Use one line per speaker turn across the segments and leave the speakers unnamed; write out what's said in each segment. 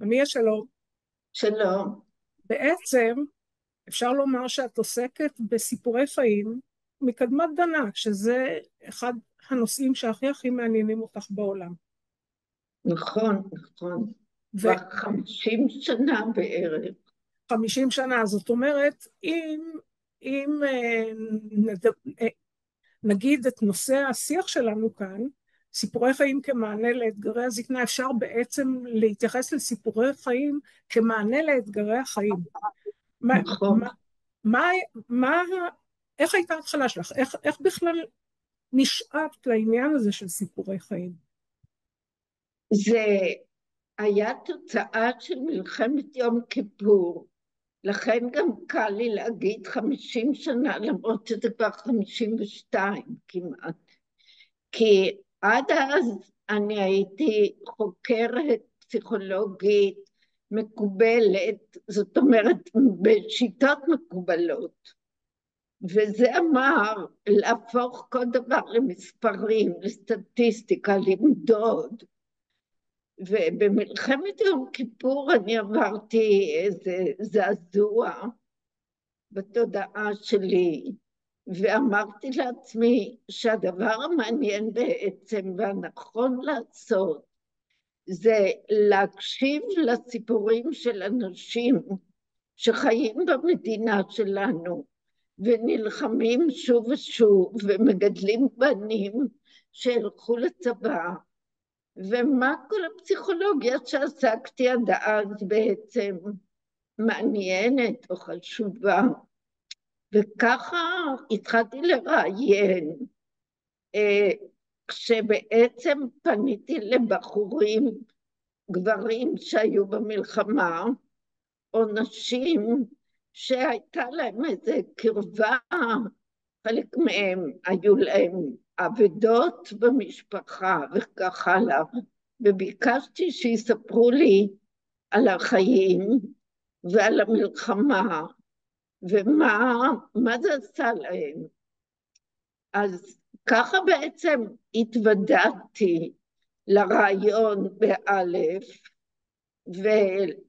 עמי השלום.
שלום.
בעצם אפשר לומר שאת עוסקת בסיפורי חיים מקדמת דנא, שזה אחד הנושאים שהכי הכי מעניינים אותך בעולם.
נכון, נכון. כבר 50 שנה בערך.
ו50 שנה, זאת אומרת, אם נגיד את נושא השיח שלנו כאן, סיפורי חיים כמענה לאתגרי הזקנה, אפשר בעצם להתייחס לסיפורי חיים כמענה לאתגרי החיים. מה,
נכון.
מה, מה, מה, איך הייתה ההתחלה שלך? איך בכלל נשאבת לעניין הזה של סיפורי חיים?
זה היה תוצאה של מלחמת יום כיפור. לכן גם קל לי להגיד 50 שנה, למרות שזה כבר 52 כמעט. כי עד אז אני הייתי חוקרת פסיכולוגית מקובלת, זאת אומרת בשיטות מקובלות. וזה אמר להפוך כל דבר למספרים, לסטטיסטיקה, למדוד. ובמלחמת יום כיפור אני עברתי איזה זעזוע בתודעה שלי, ואמרתי לעצמי שהדבר המעניין בעצם והנכון לעשות זה להקשיב לסיפורים של אנשים שחיים במדינה שלנו, ונלחמים שוב ושוב, ומגדלים בנים שילכו לצבא, ומה כל הפסיכולוגיה שעסקתי עד אז בעצם מעניינת או חשובה. וככה התחלתי לראיין, אה, כשבעצם פניתי לבחורים, גברים שהיו במלחמה, או נשים שהייתה להם איזה קרבה, חלק מהם היו להם אבדות במשפחה וכך הלאה, וביקשתי שיספרו לי על החיים ועל המלחמה ומה זה עשה להם. אז ככה בעצם התוודעתי לרעיון באלף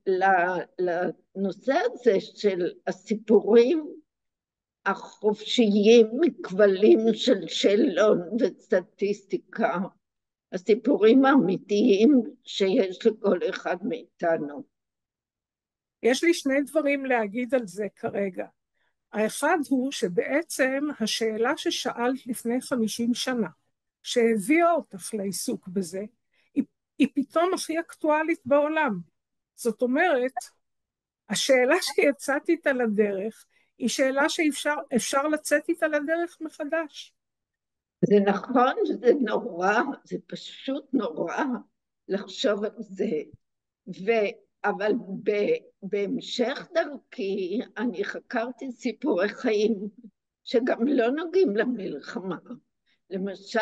ולנושא הזה של הסיפורים החופשיים מכבלים של שאלון וסטטיסטיקה, הסיפורים האמיתיים שיש לכל אחד מאיתנו.
יש לי שני דברים להגיד על זה כרגע. האחד הוא שבעצם השאלה ששאלת לפני 50 שנה, שהביאה אותך לעיסוק בזה, היא פתאום הכי אקטואלית בעולם. זאת אומרת, השאלה שיצאת איתה לדרך, היא שאלה שאפשר לצאת איתה לדרך מחדש.
זה נכון שזה נורא, זה פשוט נורא לחשוב על זה. ו... אבל בהמשך דרכי אני חקרתי סיפורי חיים שגם לא נוגעים למלחמה. למשל,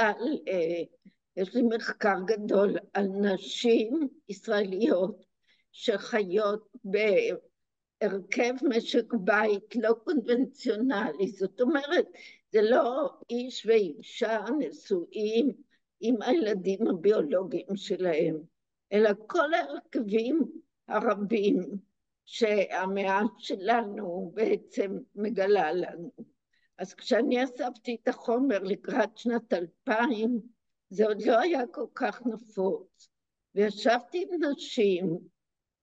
יש לי מחקר גדול על נשים ישראליות שחיות בהרכב משק בית לא קונבנציונלי. זאת אומרת, זה לא איש ואישה נשואים עם הילדים הביולוגיים שלהם, אלא כל ההרכבים הרבים שהמאה שלנו בעצם מגלה לנו. אז כשאני אספתי את החומר לקראת שנת 2000, זה עוד לא היה כל כך נפוץ. וישבתי עם נשים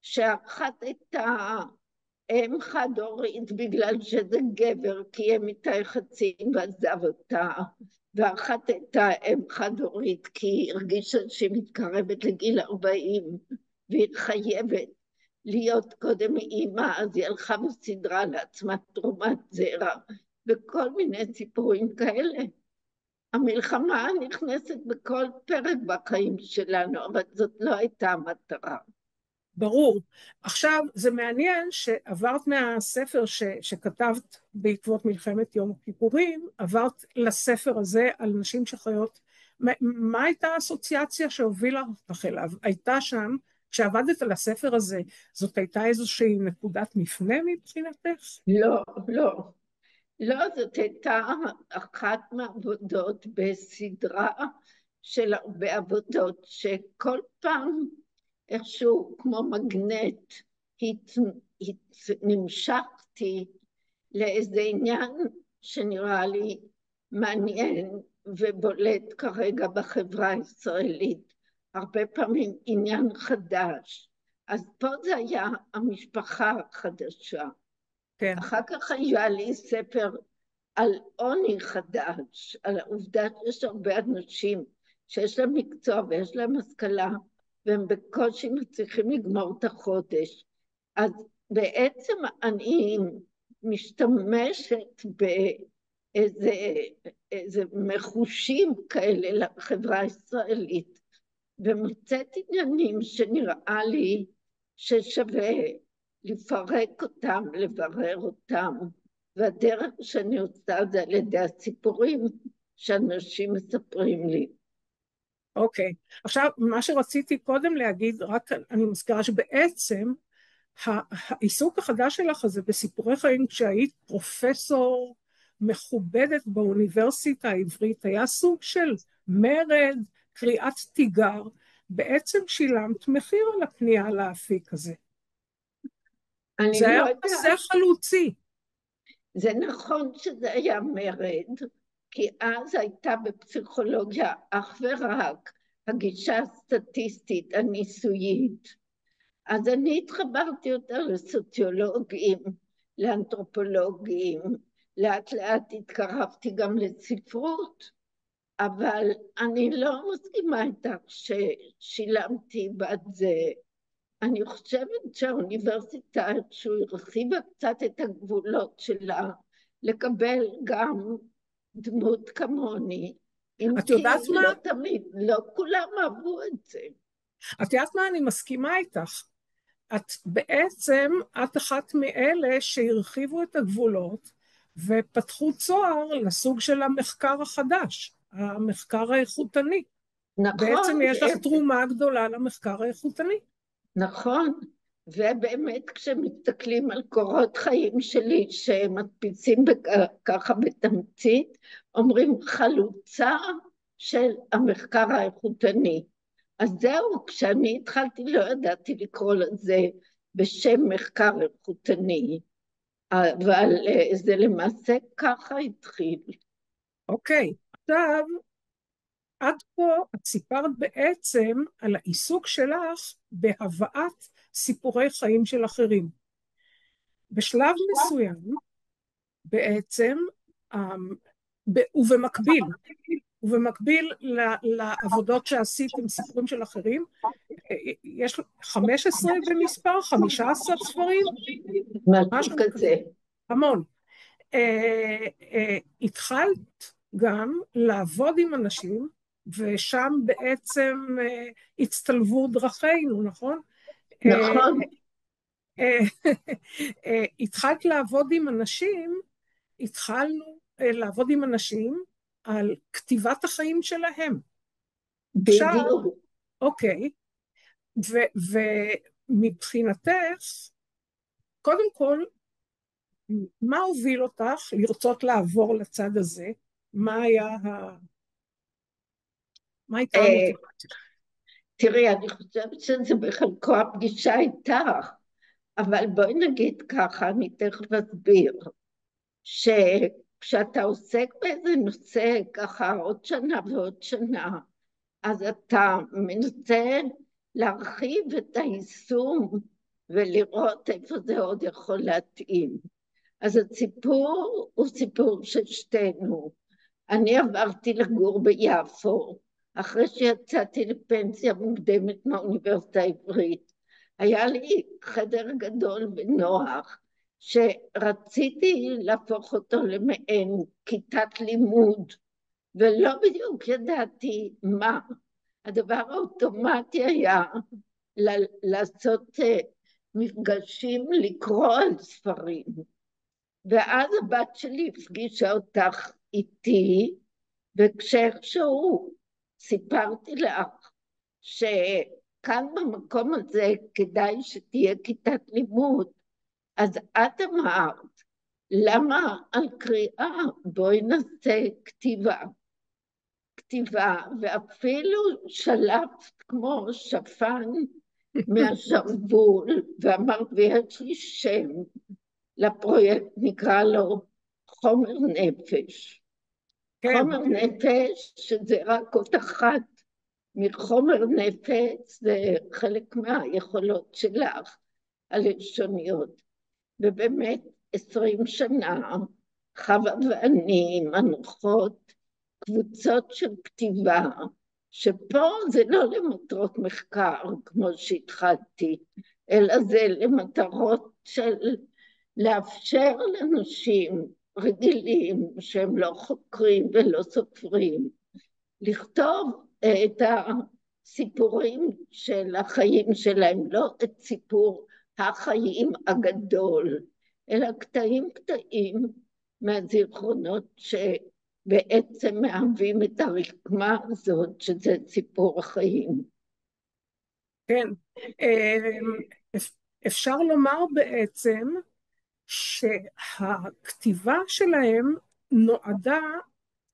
שאחת הייתה אם חד-הורית בגלל שזה גבר, קיים איתה יחסים ועזב אותה, ואחת הייתה אם חד-הורית כי היא הרגישה שהיא מתקרבת לגיל 40, והיא חייבת להיות קודם אימא, אז היא הלכה וסידרה לעצמה תרומת זרע, וכל מיני סיפורים כאלה. המלחמה נכנסת בכל פרק בחיים שלנו, אבל זאת לא הייתה המטרה.
ברור. עכשיו, זה מעניין שעברת מהספר שכתבת בעקבות מלחמת יום הכיפורים, עברת לספר הזה על נשים שחיות. מה הייתה האסוציאציה שהובילה אותך אליו? הייתה שם, כשעבדת על הספר הזה, זאת הייתה איזושהי נקודת מפנה מבחינתך?
לא, לא. לא, זאת הייתה אחת מהעבודות בסדרה של הרבה עבודות, שכל פעם איכשהו כמו מגנט, נמשכתי לאיזה עניין שנראה לי מעניין ובולט כרגע בחברה הישראלית, הרבה פעמים עניין חדש. אז פה זה היה המשפחה החדשה.
כן.
אחר כך היה לי ספר על עוני חדש, על העובדה שיש הרבה אנשים שיש להם מקצוע ויש להם השכלה, והם בקושי מצליחים לגמור את החודש. אז בעצם אני משתמשת באיזה מחושים כאלה לחברה הישראלית, ומוצאת עניינים שנראה לי ששווה לפרק אותם, לברר אותם, והדרך שאני עושה זה על ידי הסיפורים שאנשים מספרים לי.
אוקיי. עכשיו, מה שרציתי קודם להגיד, רק אני מזכירה שבעצם העיסוק החדש שלך הזה בסיפורי חיים, כשהיית פרופסור מכובדת באוניברסיטה העברית, היה סוג של מרד, קריאת תיגר, בעצם שילמת מחיר על הפנייה לאפיק הזה.
אני
זה היה
לא
מעשה
יודעת,
חלוצי.
זה נכון שזה היה מרד, כי אז הייתה בפסיכולוגיה אך ורק הגישה הסטטיסטית, הניסויית. אז אני התחברתי יותר לסוציולוגים, לאנתרופולוגים, לאט לאט התקרבתי גם לספרות, אבל אני לא מסכימה איתך ששילמתי בעד זה. אני חושבת שהאוניברסיטה איכשהו הרחיבה קצת את הגבולות שלה, לקבל גם דמות כמוני, אם
את
כי
יודעת מה?
לא תמיד, לא כולם אהבו את זה.
את יודעת מה? אני מסכימה איתך. את אחת מאלה שהרחיבו את הגבולות ופתחו צוהר לסוג של המחקר החדש, המחקר האיכותני. בעצם
נכון,
יש לך תרומה גדולה למחקר האיכותני.
נכון, ובאמת כשמסתכלים על קורות חיים שלי שמדפיסים ככה בתמצית, אומרים חלוצה של המחקר האיכותני. אז זהו, כשאני התחלתי לא ידעתי לקרוא לזה בשם מחקר איכותני, אבל זה למעשה ככה התחיל.
אוקיי, עכשיו עד כה את סיפרת בעצם על העיסוק שלך בהבאת סיפורי חיים של אחרים. בשלב מסוים בעצם, ובמקביל לעבודות שעשית עם סיפורים של אחרים, יש 15 במספר, 15 ספרים,
משהו
משהו כזה,
כזה.
המון. התחלת גם לעבוד עם אנשים, ושם בעצם הצטלבו דרכינו, נכון?
נכון.
התחלת לעבוד עם אנשים, התחלנו לעבוד עם אנשים על כתיבת החיים שלהם. עכשיו,
בדיוק.
אוקיי, ומבחינתך, קודם כל, מה הוביל אותך לרצות לעבור לצד הזה? מה הייתה המוטיבציה?
תראי, אני חושבת שזה בחלקו הפגישה איתך, אבל בואי נגיד ככה, אני תכף אסביר, שכשאתה עוסק באיזה נושא ככה עוד שנה ועוד שנה, אז אתה מנסה להרחיב את היישום ולראות איפה זה עוד יכול להתאים. אז הסיפור הוא סיפור של שתינו. אני עברתי לגור ביפו, אחרי שיצאתי לפנסיה מוקדמת מהאוניברסיטה העברית. היה לי חדר גדול ונוח, שרציתי להפוך אותו למעין כיתת לימוד, ולא בדיוק ידעתי מה. הדבר האוטומטי היה לעשות מפגשים, לקרוא על ספרים. ואז הבת שלי הפגישה אותך איתי, וכשאיכשהו סיפרתי לך שכאן במקום הזה כדאי שתהיה כיתת לימוד, אז את אמרת, למה על קריאה? בואי נעשה כתיבה. כתיבה, ואפילו שלפת כמו שפן מהשרוול, ואמרת, ויש לי שם לפרויקט, נקרא לו חומר נפש.
כן,
חומר נפש, שזה רק אות אחת מחומר נפש, זה חלק מהיכולות שלך הלשוניות. ובאמת 20 שנה חווה ואני מנחות קבוצות של כתיבה, שפה זה לא למטרות מחקר כמו שהתחלתי, אלא זה למטרות של לאפשר לאנשים רגילים שהם לא חוקרים ולא סופרים, לכתוב את הסיפורים של החיים שלהם, לא את סיפור החיים הגדול, אלא קטעים קטעים מהזיכרונות שבעצם מהווים את הרקמה הזאת, שזה סיפור החיים.
כן. אפשר לומר בעצם שהכתיבה שלהם נועדה,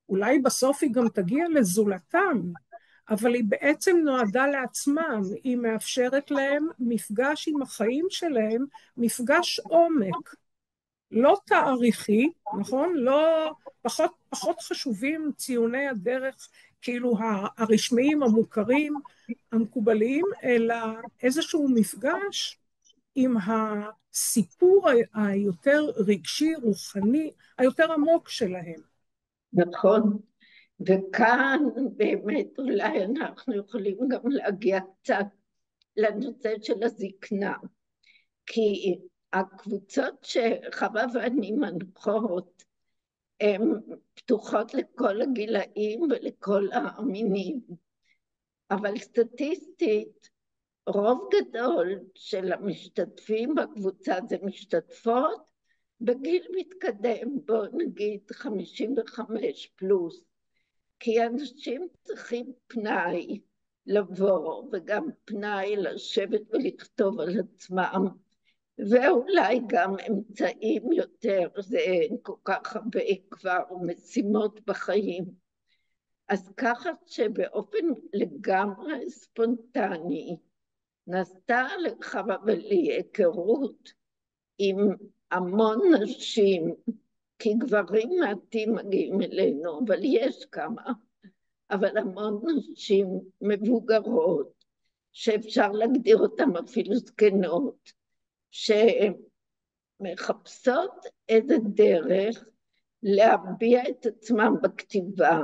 אולי בסוף היא גם תגיע לזולתם, אבל היא בעצם נועדה לעצמם, היא מאפשרת להם מפגש עם החיים שלהם, מפגש עומק, לא תאריכי, נכון? לא, פחות חשובים ציוני הדרך, כאילו הרשמיים, המוכרים, המקובלים, אלא איזשהו מפגש עם הסיפור היותר רגשי, רוחני, היותר עמוק שלהם.
נכון, וכאן באמת אולי אנחנו יכולים גם להגיע קצת לנושא של הזקנה, כי הקבוצות שחווה ואני מנחות הן פתוחות לכל הגילאים ולכל המינים, אבל סטטיסטית רוב גדול של המשתתפים בקבוצה זה משתתפות בגיל מתקדם, בואו נגיד 55 פלוס, כי אנשים צריכים פנאי לבוא וגם פנאי לשבת ולכתוב על עצמם, ואולי גם אמצעים יותר, זה אין כל כך הרבה כבר משימות בחיים. אז ככה שבאופן לגמרי ספונטני, נעשתה לך ולי היכרות עם המון נשים, כי גברים מעטים מגיעים אלינו, אבל יש כמה, אבל המון נשים מבוגרות, שאפשר להגדיר אותן אפילו זקנות, שמחפשות איזה דרך להביע את עצמם בכתיבה,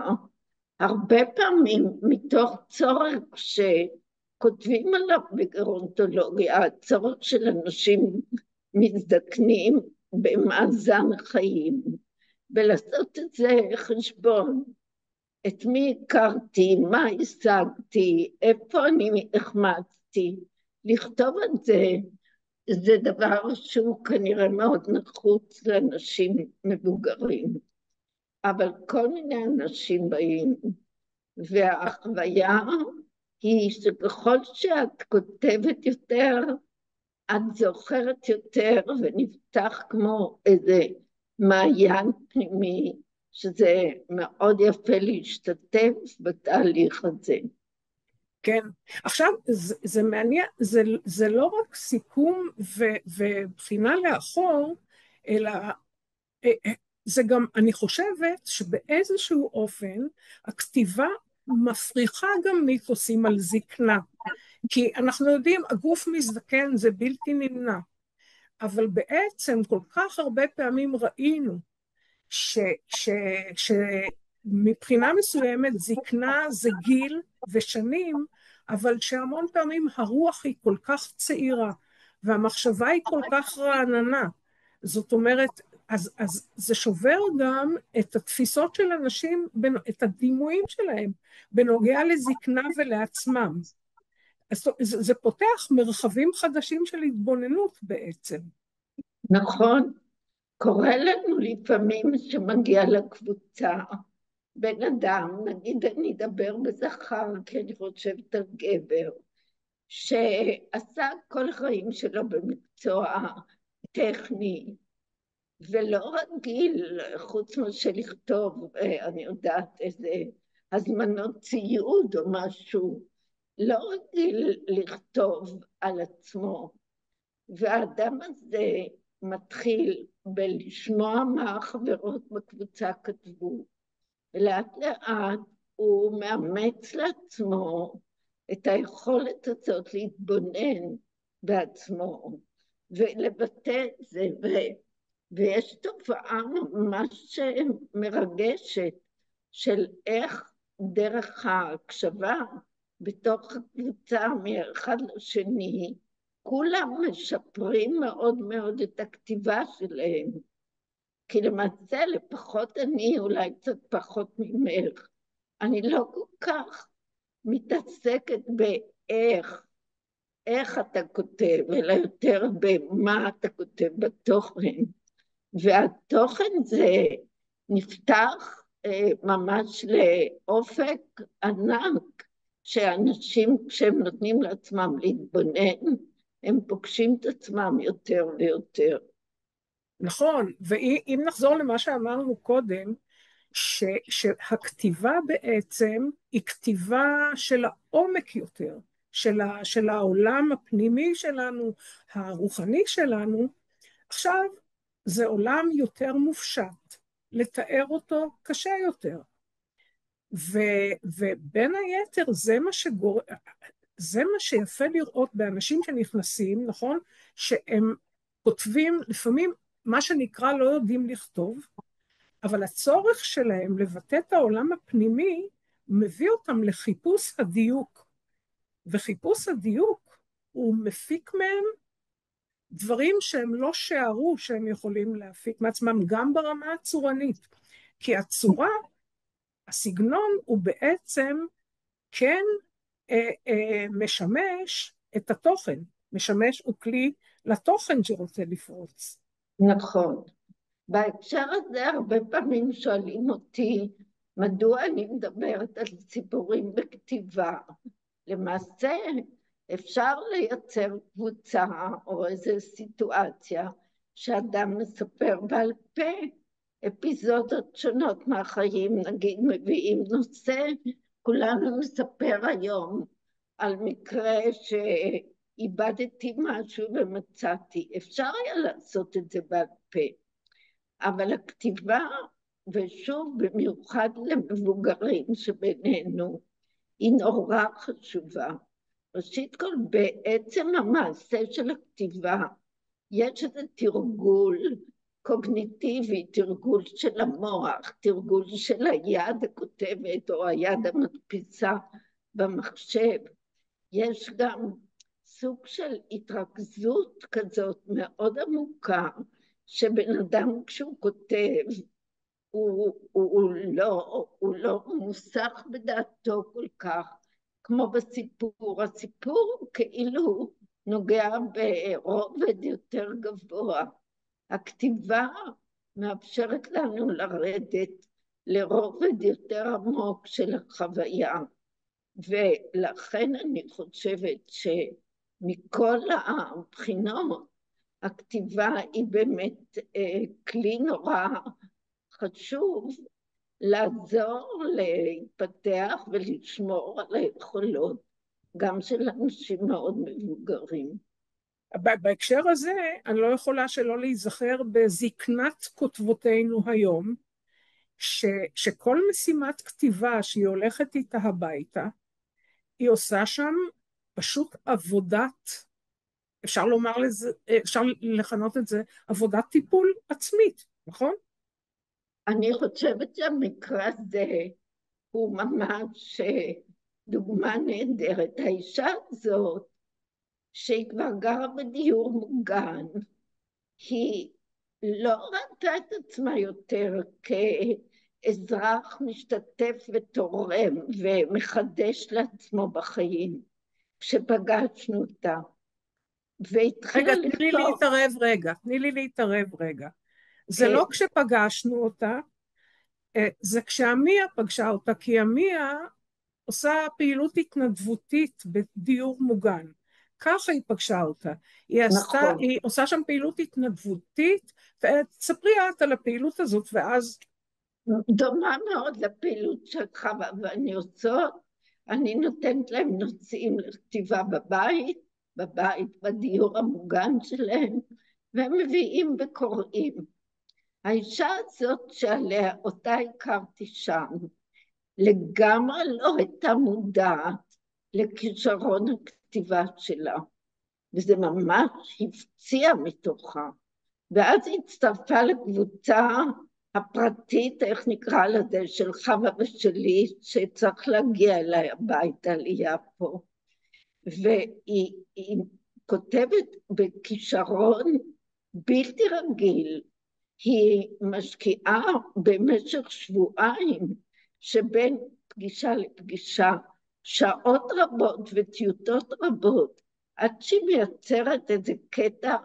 הרבה פעמים מתוך צורך שכותבים עליו בגרונטולוגיה, הצורך של אנשים מזדקנים במאזן חיים, ולעשות את זה חשבון, את מי הכרתי, מה השגתי, איפה אני החמצתי, לכתוב את זה, זה דבר שהוא כנראה מאוד נחוץ לאנשים מבוגרים, אבל כל מיני אנשים באים, והחוויה היא שככל שאת כותבת יותר, את זוכרת יותר ונפתח כמו איזה מעיין פנימי, שזה מאוד יפה להשתתף בתהליך הזה.
כן. עכשיו, זה מעניין, זה לא רק סיכום ובחינה לאחור, אלא זה גם, אני חושבת שבאיזשהו אופן הכתיבה מפריחה גם מיתוסים על זקנה, כי אנחנו יודעים, הגוף מזדקן זה בלתי נמנע, אבל בעצם כל כך הרבה פעמים ראינו שמבחינה מסוימת זקנה זה גיל ושנים, אבל שהמון פעמים הרוח היא כל כך צעירה, והמחשבה היא כל כך רעננה. זאת אומרת, אז זה שובר גם את התפיסות של אנשים, את הדימויים שלהם, בנוגע לזקנה ולעצמם. אז זה פותח מרחבים חדשים של התבוננות בעצם.
נכון, קורה לנו לפעמים שמגיע לקבוצה בן אדם, נגיד אני אדבר בזכר כי אני חושבת על גבר, שעשה כל החיים שלו במקצוע טכני, ולא רגיל, חוץ מאשר לכתוב, אני יודעת, איזה הזמנות ציוד או משהו, לא רגיל לכתוב על עצמו, והאדם הזה מתחיל בלשמוע מה החברות בקבוצה כתבו, ולאט לאט הוא מאמץ לעצמו את היכולת הזאת להתבונן בעצמו ולבטא את זה, ויש תופעה ממש מרגשת של איך דרך ההקשבה בתוך הקבוצה מאחד לשני, כולם משפרים מאוד מאוד את הכתיבה שלהם. כי למעשה לפחות אני, אולי קצת פחות ממך, אני לא כל כך מתעסקת איך אתה כותב, אלא יותר במה אתה כותב בתוכן. והתוכן זה נפתח ממש לאופק ענק, שאנשים כשהם נותנים לעצמם להתבונן, הם פוגשים את עצמם יותר ויותר.
נכון, ואם נחזור למה שאמרנו קודם, שהכתיבה בעצם היא כתיבה של העומק יותר, של העולם הפנימי שלנו, הרוחני שלנו. עכשיו זה עולם יותר מופשט, לתאר אותו קשה יותר. ובין היתר זה מה שיפה לראות באנשים שנכנסים, נכון? שהם כותבים לפעמים מה שנקרא לא יודעים לכתוב, אבל הצורך שלהם לבטא את העולם הפנימי מביא אותם לחיפוש הדיוק. וחיפוש הדיוק הוא מפיק מהם דברים שהם לא שערו שהם יכולים להפיק מעצמם גם ברמה הצורנית. כי הצורה, הסגנון הוא בעצם כן משמש את התוכן, משמש הוא כלי לתוכן שרוצה לפרוץ.
נכון. בהקשר הזה הרבה פעמים שואלים אותי, מדוע אני מדברת על סיפורים בכתיבה? למעשה אפשר לייצר קבוצה או איזו סיטואציה שאדם מספר בעל פה, אפיזודות שונות מהחיים, נגיד מביאים נושא, כולנו נספר היום על מקרה שאיבדתי משהו ומצאתי. אפשר היה לעשות את זה בעל פה, אבל הכתיבה, ושוב במיוחד למבוגרים שבינינו, היא נורא חשובה. ראשית כל, בעצם המעשה של הכתיבה, יש איזה תרגול קוגניטיבי, תרגול של המוח, תרגול של היד הכותבת או היד המדפיסה במחשב. יש גם סוג של התרכזות כזאת מאוד עמוקה, שבן אדם כשהוא כותב, הוא לא מוסך בדעתו כל כך, כמו בסיפור. הסיפור כאילו נוגע ברובד יותר גבוה. הכתיבה מאפשרת לנו לרדת לרובד יותר עמוק של החוויה, ולכן אני חושבת שמכל הבחינות, הכתיבה היא באמת כלי נורא חשוב לעזור להתפתח ולשמור על היכולות, גם של אנשים מאוד מבוגרים.
בהקשר הזה, אני לא יכולה שלא להיזכר בזקנת כותבותינו היום, שכל משימת כתיבה שהיא הולכת איתה הביתה, היא עושה שם פשוט עבודת, אפשר לכנות את זה, עבודת טיפול עצמית, נכון?
אני חושבת שהמקרה הזה הוא ממש דוגמה נהדרת. האישה הזאת, שהיא כבר גרה בדיור מוגן, היא לא ראתה את עצמה יותר כאזרח משתתף ותורם ומחדש לעצמו בחיים, כשפגשנו אותה.
רגע, תני לי להתערב רגע. זה לא כשפגשנו אותה, זה כשאמיה פגשה אותה, כי אמיה עושה פעילות התנדבותית בדיור מוגן. ככה היא פגשה אותה.
נכון.
היא עושה שם פעילות התנדבותית, ותספרי את על הפעילות הזאת, ואז...
דומה מאוד לפעילות שלך ואני עושות. אני נותנת להם נושאים לכתיבה בבית, בדיור המוגן שלהם, והם מביאים וקוראים. האישה הזאת שעליה, אותה הכרתי שם, לגמרי לא הייתה מודעת לכישרון הכתיבה שלה, וזה ממש הפציע מתוכה. ואז היא הצטרפה לקבוצה הפרטית, איך נקרא לזה, של חווה ושלי, שצריך להגיע אליי הביתה ליפו. והיא כותבת בכישרון בלתי רגיל. היא משקיעה במשך שבועיים שבין פגישה לפגישה, שעות רבות וטיוטות רבות, עד שהיא מייצרת איזה קטע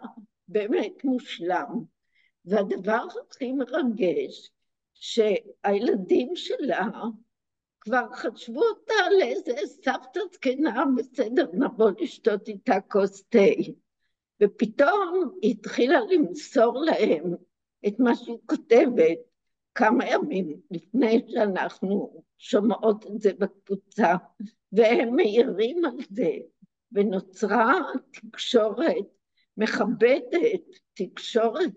באמת מושלם. והדבר הכי מרגש, שהילדים שלה כבר חשבו אותה לאיזה סבתא זקנה, בסדר, נבוא לשתות איתה כוס תה. ופתאום היא התחילה למסור להם את מה שהיא כותבת כמה ימים לפני שאנחנו שומעות את זה בקבוצה, והם מעירים על זה, ונוצרה תקשורת מכבדת, תקשורת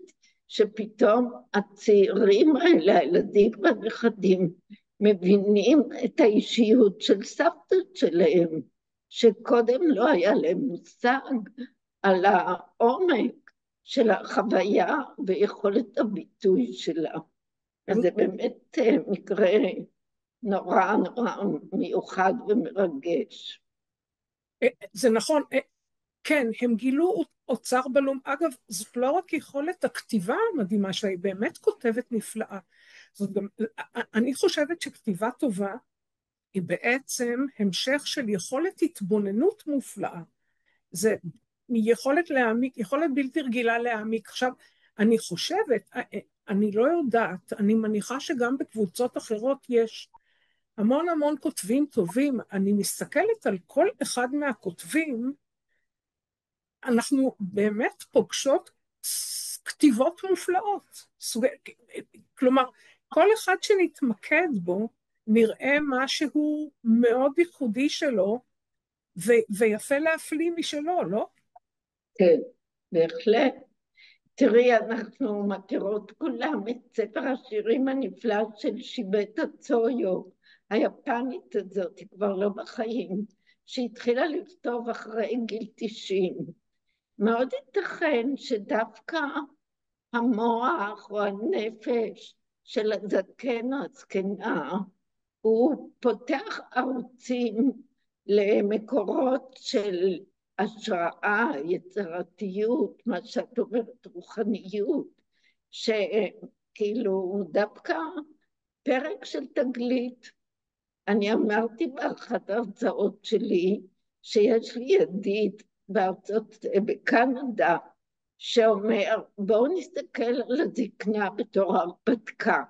שפתאום הצעירים האלה, הילדים והנכדים, מבינים את האישיות של סבתות שלהם, שקודם לא היה להם מושג על העומק של החוויה ויכולת הביטוי שלה. אז זה באמת מקרה נורא נורא מיוחד ומרגש.
זה נכון, כן, הם גילו אוצר בלום. אגב, זאת לא רק יכולת הכתיבה המדהימה שלה, היא באמת כותבת נפלאה. זאת גם, אני חושבת שכתיבה טובה היא בעצם המשך של יכולת התבוננות מופלאה. זה יכולת להעמיק, יכולת בלתי רגילה להעמיק. עכשיו, אני חושבת, אני לא יודעת, אני מניחה שגם בקבוצות אחרות יש המון המון כותבים טובים. אני מסתכלת על כל אחד מהכותבים, אנחנו באמת פוגשות כתיבות מופלאות. כלומר, כל אחד שנתמקד בו, נראה משהו מאוד ייחודי שלו, ויפה להפליא משלו, לא?
כן, בהחלט. תראי, אנחנו מכירות כולם את ספר השירים הנפלא של שיבטה צויו, היפנית הזאת, היא כבר לא בחיים, שהתחילה לכתוב אחרי גיל 90. מאוד ייתכן שדווקא המוח או הנפש של הזקן או הזקנה, הוא פותח ערוצים למקורות של השראה, יצירתיות, מה שאת אומרת, רוחניות, שכאילו דווקא פרק של תגלית. אני אמרתי באחת ההרצאות שלי, שיש לי ידיד בקנדה, שאומר, בואו נסתכל על הזקנה בתור הרפתקה,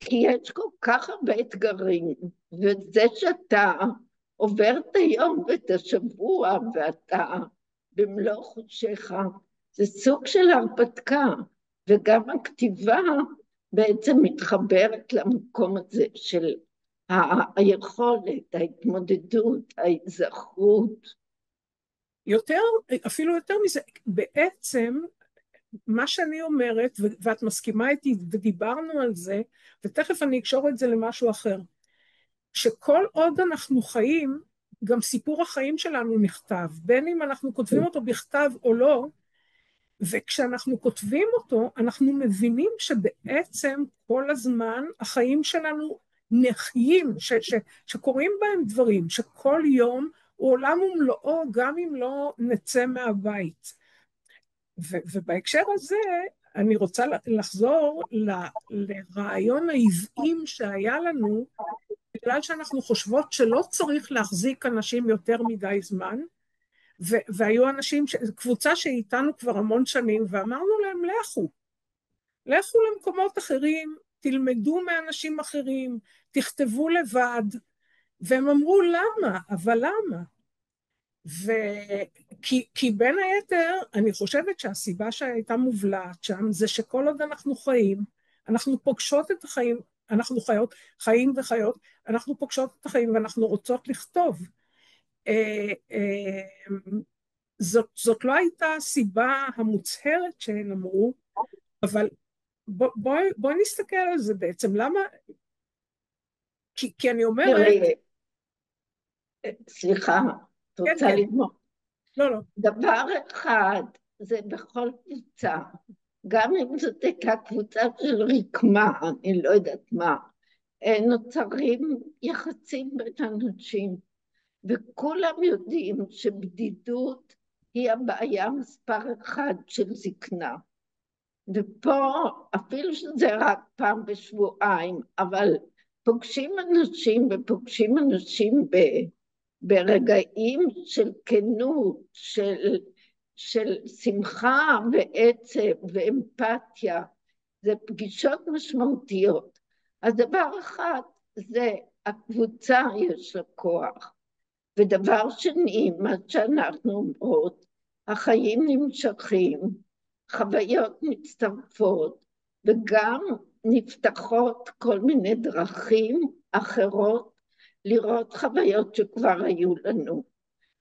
כי יש כל כך הרבה אתגרים, וזה שאתה עובר את היום ואת השבוע ואתה במלוא חושיך, זה סוג של הרפתקה, וגם הכתיבה בעצם מתחברת למקום הזה של היכולת, ההתמודדות, ההיזכרות.
אפילו יותר מזה, בעצם מה שאני אומרת, ואת מסכימה איתי ודיברנו על זה, ותכף אני אקשור את זה למשהו אחר, שכל עוד אנחנו חיים, גם סיפור החיים שלנו נכתב, בין אם אנחנו כותבים אותו בכתב או לא, וכשאנחנו כותבים אותו, אנחנו מבינים שבעצם כל הזמן החיים שלנו נחיים, שקורים בהם דברים, שכל יום הוא עולם ומלואו, גם אם לא נצא מהבית. ובהקשר הזה, אני רוצה לחזור לרעיון העוועים שהיה לנו, בגלל שאנחנו חושבות שלא צריך להחזיק אנשים יותר מדי זמן, והיו אנשים, קבוצה שאיתנו כבר המון שנים, ואמרנו להם, לכו למקומות אחרים, תלמדו מאנשים אחרים, תכתבו לבד, והם אמרו, למה? אבל למה? כי בין היתר, אני חושבת שהסיבה שהייתה מובלעת שם, זה שכל עוד אנחנו חיים, אנחנו פוגשות את החיים, אנחנו חיות, חיים וחיות, אנחנו פוגשות את החיים ואנחנו רוצות לכתוב. זאת לא הייתה הסיבה המוצהרת שהן אמרו, אבל בואי נסתכל על זה בעצם, למה? כי אני אומרת...
תראי, סליחה, את
כן,
רוצה
כן,
לגמור?
לא, לא.
דבר אחד, זה בכל קבוצה, גם אם זאת הייתה קבוצה של רקמה, אני לא יודעת מה, נוצרים יחסים בין אנשים, וכולם יודעים שבדידות היא הבעיה מספר אחד של זקנה. ופה, אפילו שזה רק פעם בשבועיים, אבל פוגשים אנשים ופוגשים אנשים ברגעים של כנות, של שמחה ועצב ואמפתיה, זה פגישות משמעותיות. אז דבר אחד זה הקבוצה יש לה כוח, ודבר שני, מה שאנחנו אומרות, החיים נמשכים, חוויות מצטרפות, וגם נפתחות כל מיני דרכים אחרות לראות חוויות שכבר היו לנו.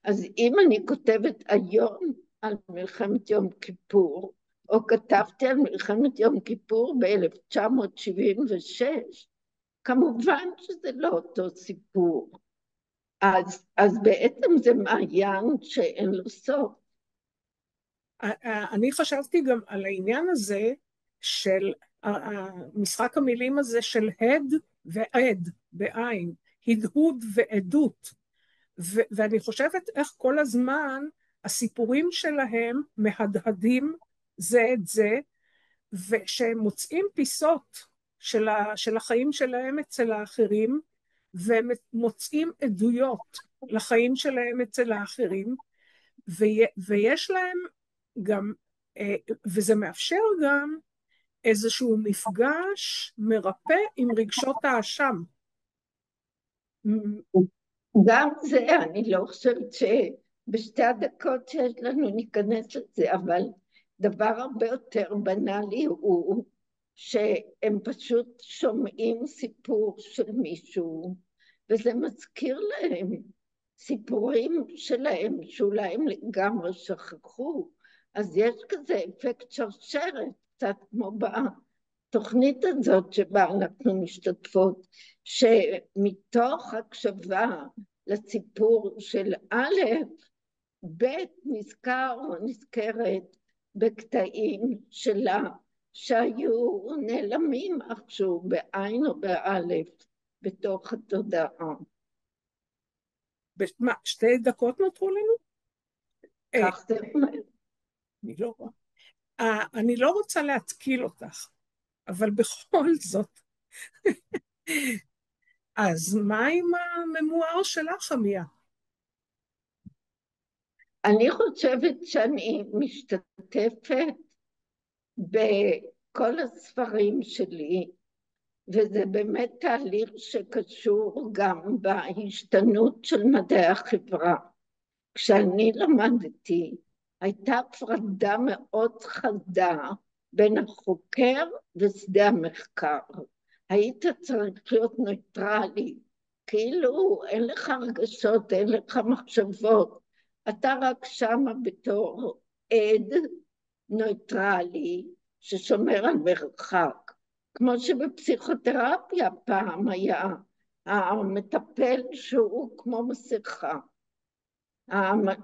אז אם אני כותבת היום על מלחמת יום כיפור, או כתבתי על מלחמת יום כיפור ב-1976, כמובן שזה לא אותו סיפור. אז בעצם זה מעיין שאין לו סוף.
אני חשבתי גם על העניין הזה של משחק המילים הזה של הד ועד בעין, הדהוד ועדות, ואני חושבת איך כל הזמן הסיפורים שלהם מהדהדים זה את זה, ושהם מוצאים פיסות של החיים שלהם אצל האחרים, ומוצאים עדויות לחיים שלהם אצל האחרים, ויש להם גם, וזה מאפשר גם איזשהו מפגש מרפא עם רגשות האשם.
גם זה, אני לא חושבת שבשתי הדקות שיש לנו ניכנס לזה, אבל דבר הרבה יותר בנאלי הוא שהם פשוט שומעים סיפור של מישהו, וזה מזכיר להם סיפורים שלהם שאולי הם לגמרי שכחו, אז יש כזה אפקט שרשרת, קצת כמו בתוכנית הזאת שבה אנחנו משתתפות, שמתוך הקשבה לסיפור של א', ב' נזכר או נזכרת בקטעים שלה, שהיו נעלמים איכשהו בעין או באלף בתוך התודעה.
מה, 2 דקות נותרו לנו?
כך זה אומר.
אני לא רוצה להתקיל אותך, אבל בכל זאת. אז מה עם הממואר שלך, עמיה?
אני חושבת שאני משתתפת בכל הספרים שלי, וזה באמת תהליך שקשור גם בהשתנות של מדעי החברה. כשאני למדתי, הייתה הפרדה מאוד חדה בין החוקר ושדה המחקר. היית צריך להיות ניטרלי, כאילו אין לך הרגשות, אין לך מחשבות, אתה רק שמה בתור עד ניטרלי ששומר על מרחק. כמו שבפסיכותרפיה פעם היה המטפל שהוא כמו מסכה.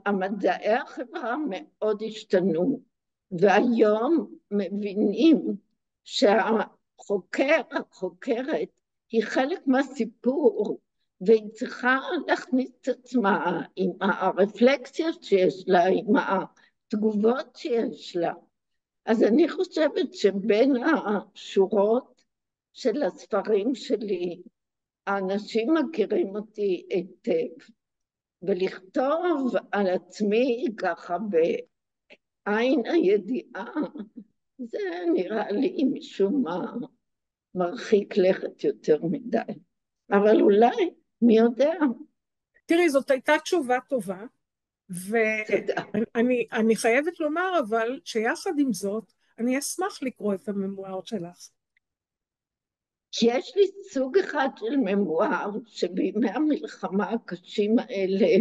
המדעי החברה מאוד השתנו, והיום מבינים שהחוקר, החוקרת, היא חלק מהסיפור, והיא צריכה להכניס את עצמה עם הרפלקסיות שיש לה, עם התגובות שיש לה. אז אני חושבת שבין השורות של הספרים שלי, האנשים מכירים אותי היטב, ולכתוב על עצמי ככה בעין הידיעה, זה נראה לי משום מה מרחיק לכת יותר מדי. אבל אולי, מי יודע?
תראי, זאת הייתה תשובה טובה, ואני חייבת לומר אבל שיחד עם זאת, אני אשמח לקרוא את הממואר שלך.
יש לי סוג אחד של ממואר שבימי המלחמה הקשים האלה,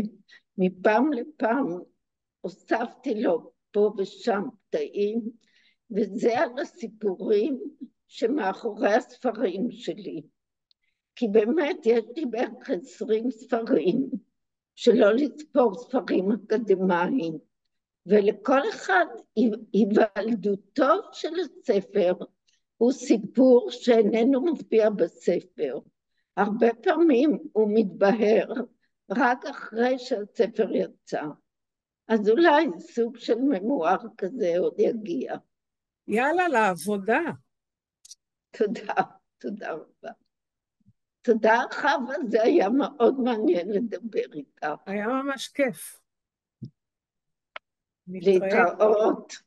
מפעם לפעם הוספתי לו פה ושם קטעים, וזה על הסיפורים שמאחורי הספרים שלי. כי באמת יש לי בערך 20 ספרים, שלא לספור ספרים אקדמיים, ולכל אחד היוולדותו של הספר הוא סיפור שאיננו מופיע בספר. הרבה פעמים הוא מתבהר רק אחרי שהספר יצא. אז אולי סוג של ממואר כזה עוד יגיע.
יאללה, לעבודה.
תודה, תודה רבה. תודה חווה, זה היה מאוד מעניין לדבר איתך.
היה ממש כיף. נתראה.
להתראות.